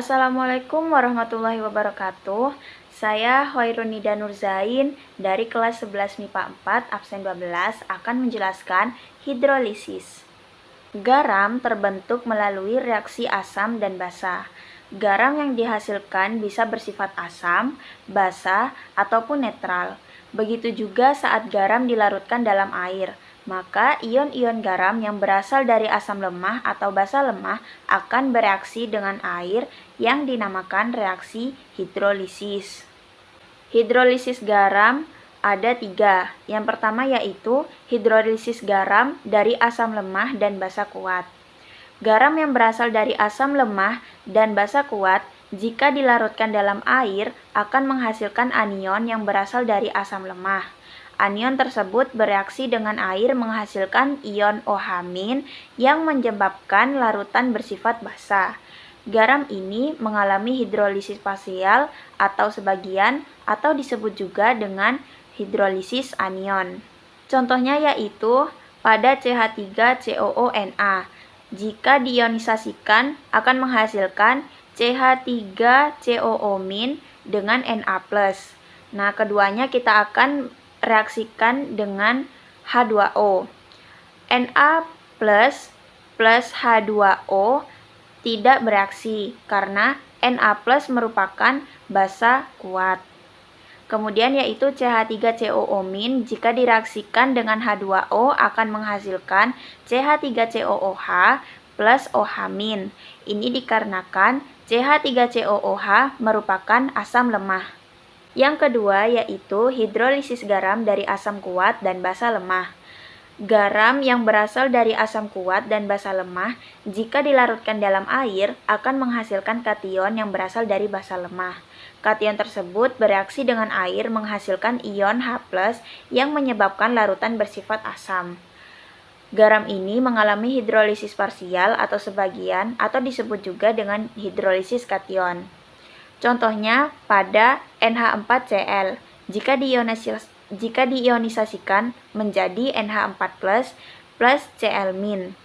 Assalamualaikum warahmatullahi wabarakatuh. Saya Hoirunida Nurzain dari kelas 11 MIPA 4 absen 12 akan menjelaskan hidrolisis. Garam terbentuk melalui reaksi asam dan basa. Garam yang dihasilkan bisa bersifat asam, basa, ataupun netral. Begitu juga saat garam dilarutkan dalam air, maka ion-ion garam yang berasal dari asam lemah atau basa lemah akan bereaksi dengan air yang dinamakan reaksi hidrolisis. Hidrolisis garam ada 3. Yang pertama yaitu hidrolisis garam dari asam lemah dan basa kuat. Garam yang berasal dari asam lemah dan basa kuat jika dilarutkan dalam air akan menghasilkan anion yang berasal dari asam lemah. Anion tersebut bereaksi dengan air menghasilkan ion OH- yang menyebabkan larutan bersifat basa. Garam ini mengalami hidrolisis parsial atau sebagian atau disebut juga dengan hidrolisis anion. Contohnya yaitu pada CH3COONa. Jika diionisasikan akan menghasilkan CH3COO- dengan Na+. Nah, keduanya kita akan reaksikan dengan H2O. Na plus H2O tidak bereaksi karena Na plus merupakan basa kuat. Kemudian yaitu CH3COO- jika direaksikan dengan H2O akan menghasilkan CH3COOH plus OH-. Ini dikarenakan CH3COOH merupakan asam lemah. Yang kedua yaitu hidrolisis garam dari asam kuat dan basa lemah. Garam yang berasal dari asam kuat dan basa lemah jika dilarutkan dalam air akan menghasilkan kation yang berasal dari basa lemah. Kation tersebut bereaksi dengan air menghasilkan ion H+ yang menyebabkan larutan bersifat asam. Garam ini mengalami hidrolisis parsial atau sebagian atau disebut juga dengan hidrolisis kation. Contohnya pada NH4Cl jika diionisasikan menjadi NH4+ plus Cl-.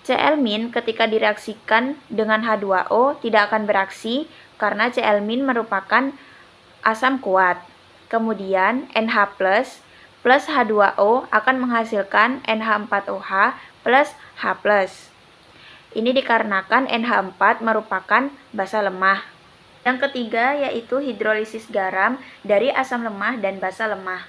Cl- ketika direaksikan dengan H2O tidak akan bereaksi karena Cl- merupakan asam kuat. Kemudian NH+ plus H2O akan menghasilkan NH4OH plus H+. Ini dikarenakan NH4 merupakan basa lemah. Yang ketiga yaitu hidrolisis garam dari asam lemah dan basa lemah.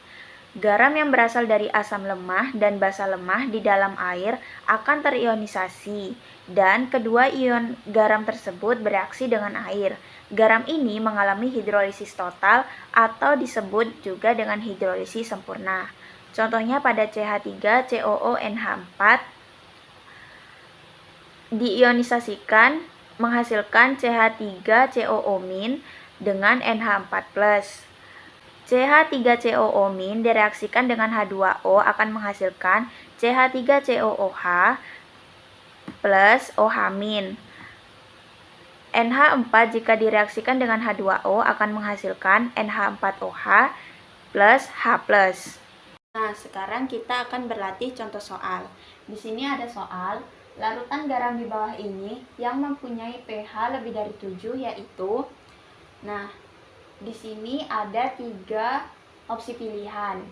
Garam yang berasal dari asam lemah dan basa lemah di dalam air akan terionisasi dan kedua ion garam tersebut bereaksi dengan air. Garam ini mengalami hidrolisis total atau disebut juga dengan hidrolisis sempurna. Contohnya pada CH3COONH4 diionisasikan menghasilkan CH3COO- dengan NH4+. CH3COO- direaksikan dengan H2O akan menghasilkan CH3COOH plus OH-. NH4 jika direaksikan dengan H2O akan menghasilkan NH4OH plus H+. Nah, sekarang kita akan berlatih contoh soal. Di sini ada soal, larutan garam di bawah ini yang mempunyai pH lebih dari 7 yaitu, nah, di sini ada 3 opsi pilihan.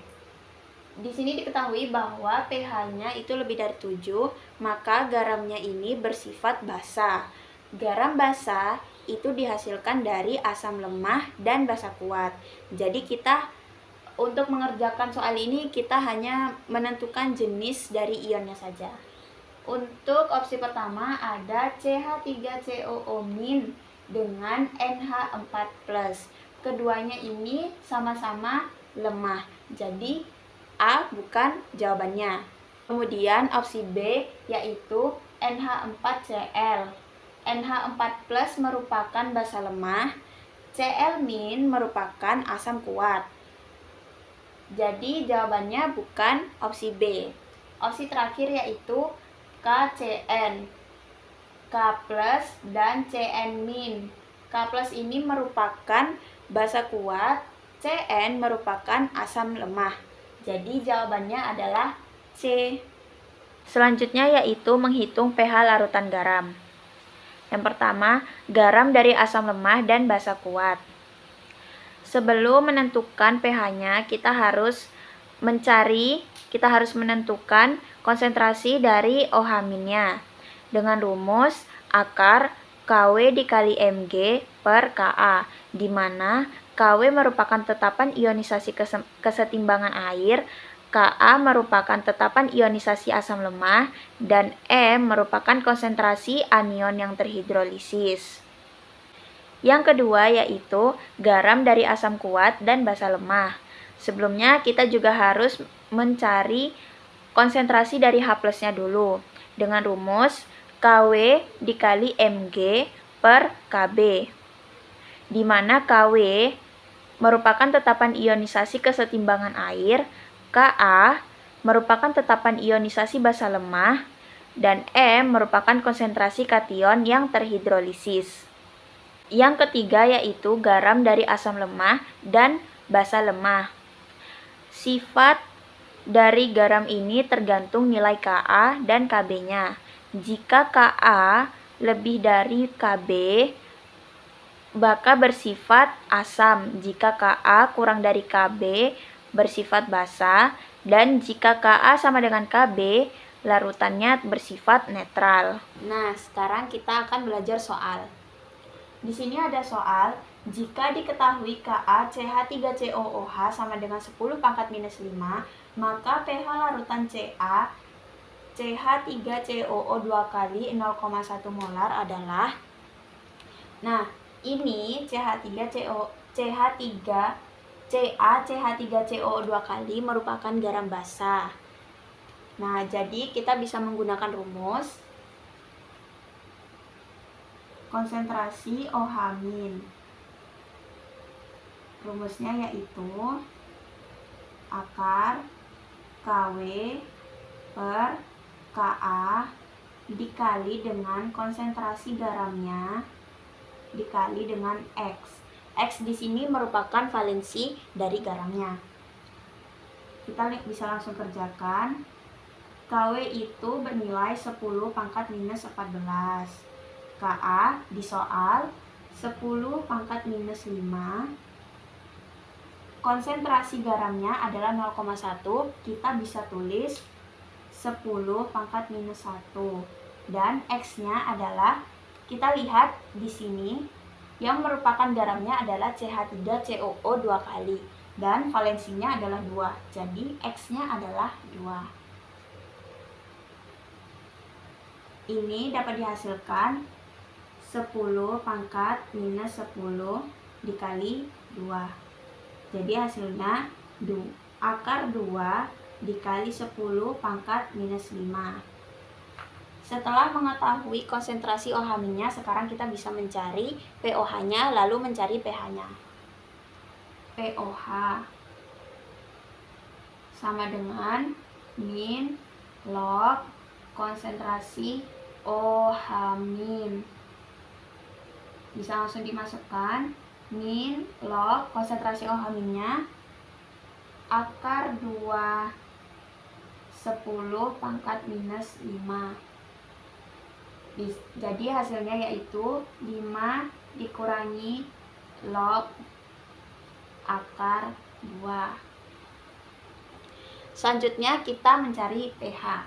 Di sini diketahui bahwa pH-nya itu lebih dari 7, maka garamnya ini bersifat basa. Garam basa itu dihasilkan dari asam lemah dan basa kuat. Jadi kita untuk mengerjakan soal ini kita hanya menentukan jenis dari ionnya saja. Untuk opsi pertama ada CH3COO- dengan NH4+. Keduanya ini sama-sama lemah. Jadi A bukan jawabannya. Kemudian opsi B yaitu NH4Cl. NH4+ merupakan basa lemah, Cl- merupakan asam kuat. Jadi jawabannya bukan opsi B. Opsi terakhir yaitu KCN, K+ dan Cn-. K+ ini merupakan basa kuat, Cn merupakan asam lemah. Jadi jawabannya adalah C. Selanjutnya yaitu menghitung pH larutan garam. Yang pertama, garam dari asam lemah dan basa kuat. Sebelum menentukan pH-nya, kita harus menentukan konsentrasi dari OH-nya dengan rumus akar KW dikali Mg per Ka, di mana KW merupakan tetapan ionisasi kesetimbangan air, Ka merupakan tetapan ionisasi asam lemah, dan M merupakan konsentrasi anion yang terhidrolisis. Yang kedua yaitu garam dari asam kuat dan basa lemah. Sebelumnya kita juga harus mencari konsentrasi dari H+-nya dulu dengan rumus KW dikali Mg per Kb, di mana KW merupakan tetapan ionisasi kesetimbangan air, Ka merupakan tetapan ionisasi basa lemah, dan M merupakan konsentrasi kation yang terhidrolisis. Yang ketiga yaitu garam dari asam lemah dan basa lemah. Sifat dari garam ini tergantung nilai Ka dan Kb-nya. Jika Ka lebih dari Kb, maka bersifat asam. Jika Ka kurang dari Kb, bersifat basa. Dan jika Ka sama dengan Kb, larutannya bersifat netral. Nah, sekarang kita akan belajar soal. Di sini ada soal, jika diketahui KaCH3COOH sama dengan 10⁻⁻⁵, maka pH larutan Ca CH3COO 2 kali 0,1 molar adalah. Nah, ini CaCH3COO 2 kali merupakan garam basa. Nah, jadi kita bisa menggunakan rumus konsentrasi OH-. Rumusnya yaitu akar KW per Ka dikali dengan konsentrasi garamnya dikali dengan X. X di sini merupakan valensi dari garamnya. Kita bisa langsung kerjakan. KW itu bernilai 10⁻⁻14. Ka di soal 10⁻⁵. Konsentrasi garamnya adalah 0,1. Kita bisa tulis 10⁻⁻1. Dan X-nya adalah, kita lihat di sini, yang merupakan garamnya adalah CH3COO 2 kali. Dan valensinya adalah 2. Jadi X-nya adalah 2. Ini dapat dihasilkan 10⁻⁻10 dikali 2. Jadi hasilnya akar 2 dikali 10⁻⁻⁵. Setelah mengetahui konsentrasi OH-nya, sekarang kita bisa mencari pOH-nya lalu mencari pH-nya. pOH sama dengan min log konsentrasi OH-. Bisa langsung dimasukkan min log konsentrasi OH-nya akar 2 10⁻⁻⁵. Jadi hasilnya yaitu 5 dikurangi log akar 2. Selanjutnya kita mencari pH,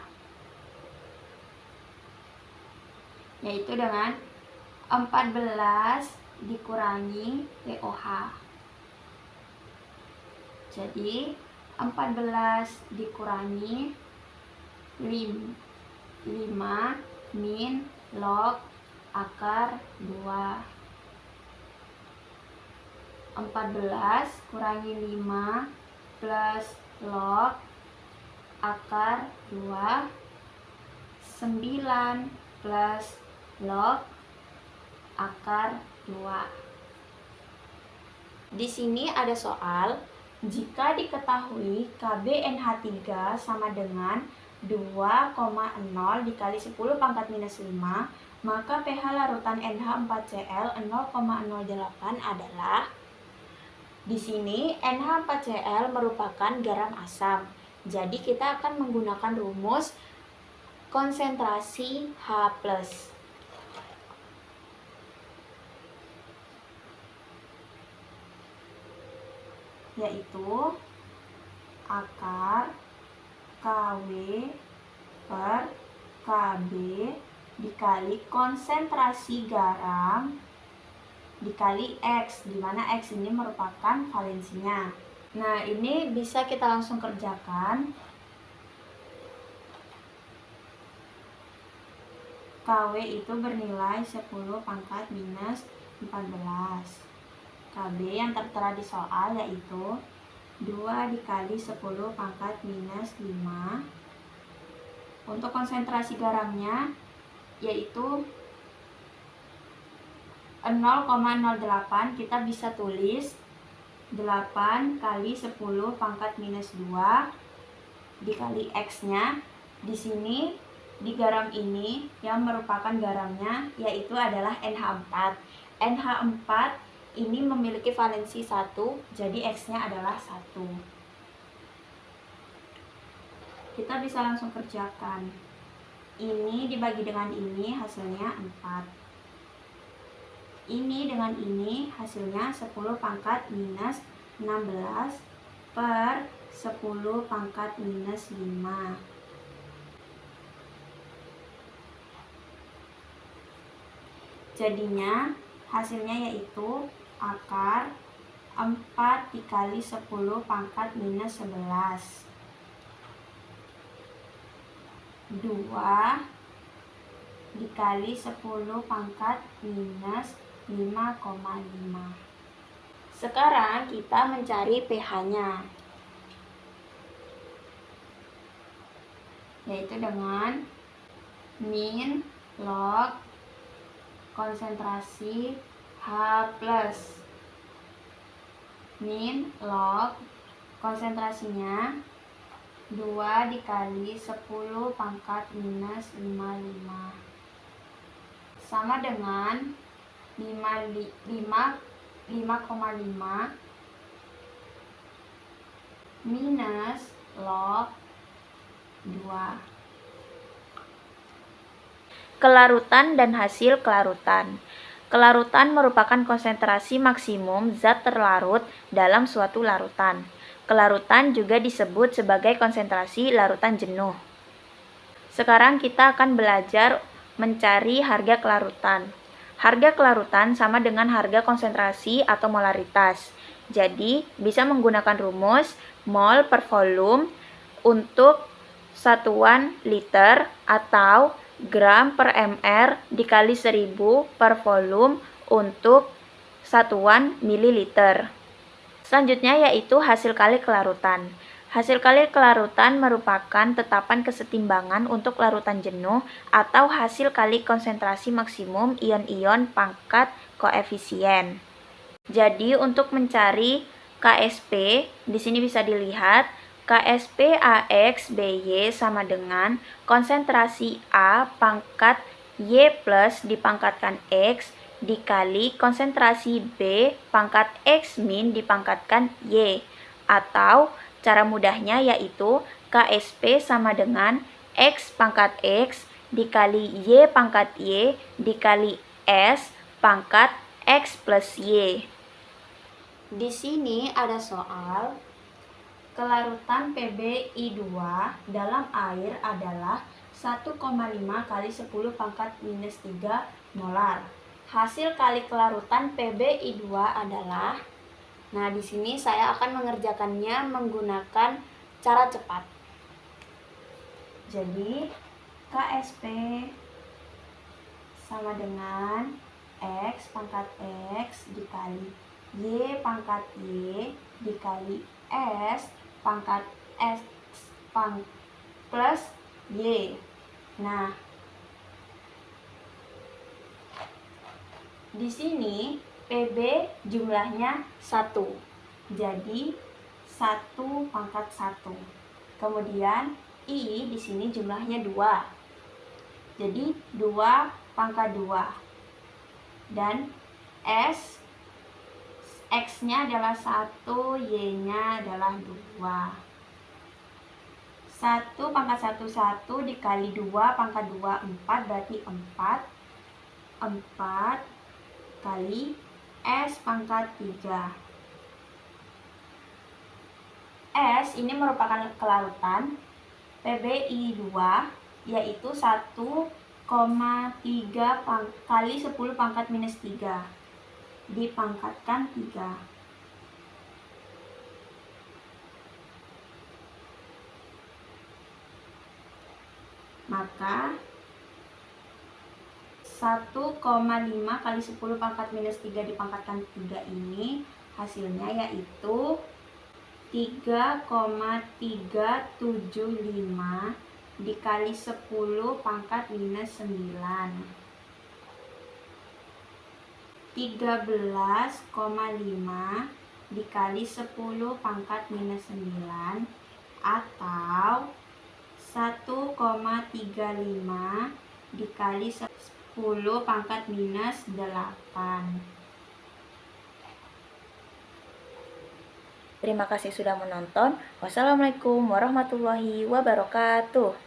yaitu dengan 14 dikurangi pOH. Jadi 14 dikurangi 5 min log akar 2. 14 kurangi 5 plus log akar 2, 9 plus log akar 2. Di sini ada soal, jika diketahui KBNH3 sama dengan 2,0 dikali 10⁻⁻⁵, maka pH larutan NH4Cl 0,08 adalah. Di sini NH4Cl merupakan garam asam. Jadi kita akan menggunakan rumus konsentrasi H+. yaitu akar KW per KB dikali konsentrasi garam dikali X, di mana X ini merupakan valensinya. Nah, ini bisa kita langsung kerjakan. KW itu bernilai 10 pangkat minus 14. KB yang tertera di soal yaitu 2 dikali 10 pangkat minus 5. Untuk konsentrasi garamnya yaitu 0,08, kita bisa tulis 8 kali 10 pangkat minus 2 dikali X-nya. Di sini, di garam ini yang merupakan garamnya yaitu adalah NH4. NH4 ini memiliki valensi 1, jadi X-nya adalah 1. Kita bisa langsung kerjakan. Ini dibagi dengan ini hasilnya 4. Ini dengan ini hasilnya 10 pangkat minus 16 per 10 pangkat minus 5. Jadinya hasilnya yaitu akar 4 dikali 10 pangkat minus 11. 2 dikali 10 pangkat minus 5,5. Sekarang kita mencari pH-nya, yaitu dengan min log konsentrasi H+. Min log konsentrasinya 2 dikali 10 pangkat minus 55 sama dengan 5,5 minus log 2. Kelarutan dan hasil kelarutan. Kelarutan merupakan konsentrasi maksimum zat terlarut dalam suatu larutan. Kelarutan juga disebut sebagai konsentrasi larutan jenuh. Sekarang kita akan belajar mencari harga kelarutan. Harga kelarutan sama dengan harga konsentrasi atau molaritas. Jadi, bisa menggunakan rumus mol per volume untuk satuan liter atau gram per mr dikali 1000 per volume untuk satuan mililiter. Selanjutnya yaitu hasil kali kelarutan. Hasil kali kelarutan merupakan tetapan kesetimbangan untuk larutan jenuh atau hasil kali konsentrasi maksimum ion-ion pangkat koefisien. Jadi untuk mencari KSP, di sini bisa dilihat KSP AX BY sama dengan konsentrasi A pangkat Y plus dipangkatkan X dikali konsentrasi B pangkat X min dipangkatkan Y, atau cara mudahnya yaitu KSP sama dengan X pangkat X dikali Y pangkat Y dikali S pangkat X plus Y. Di sini ada soal, kelarutan PbI2 dalam air adalah 1,5 kali 10 pangkat minus 3 molar. Hasil kali kelarutan PbI2 adalah, nah di sini saya akan mengerjakannya menggunakan cara cepat. Jadi KSP sama dengan X pangkat X dikali Y pangkat Y dikali S pangkat X plus Y. Nah, di sini PB jumlahnya 1. Jadi 1 pangkat 1. Kemudian I di sini jumlahnya 2. Jadi 2 pangkat 2. Dan S X-nya adalah 1, Y-nya adalah 2. 1 pangkat 1, 1 dikali 2 pangkat 2, 4, berarti 4. 4 kali S pangkat 3. S ini merupakan kelautan. PBI 2 yaitu 1,3 kali 10 pangkat minus 3 dipangkatkan 3. Maka 1,5 kali 10 pangkat minus 3 dipangkatkan 3 ini hasilnya yaitu 3,375 dikali 10 pangkat minus 9. 13,5 dikali 10 pangkat minus 9 atau 1,35 dikali 10 pangkat minus 8. Terima kasih sudah menonton. Wassalamualaikum warahmatullahi wabarakatuh.